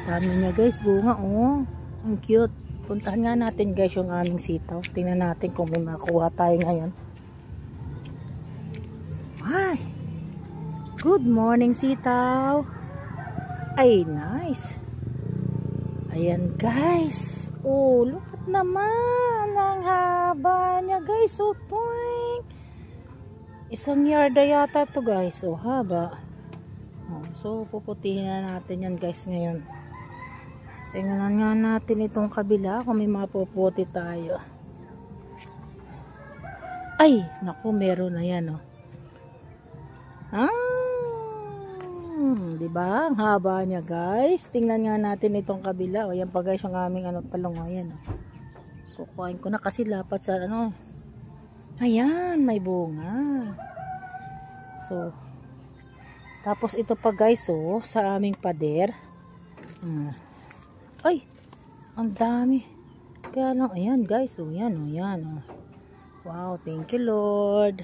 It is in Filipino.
Dami niya guys, bunga oh. Ang cute. Puntahan nga natin guys yung aming sitaw. Tingnan natin kung may makuha tayo ngayon. Hi! Good morning sitaw! Ay, nice! Ayan guys! Oh, look at naman! Ang haba niya guys! Oh, toing! Isang yarda yata to guys. Oh, haba. Oh, so, puputihin na natin yan guys ngayon. Tingnan nga natin itong kabila kung may mapuputi tayo. Ay, naku, meron na yan, oh. Diba? Ang haba niya, guys. Tingnan nga natin itong kabila. O, yan pa guys, yung aming talong. O, yan, oh. Kukuhain ko na kasi lapat sa Ayan, may bunga. So, tapos ito pa guys, oh, sa aming pader. Ay, ang dami. Kaya lang, ayan guys, oh, yan, oh, yan, oh. Wow, thank you Lord.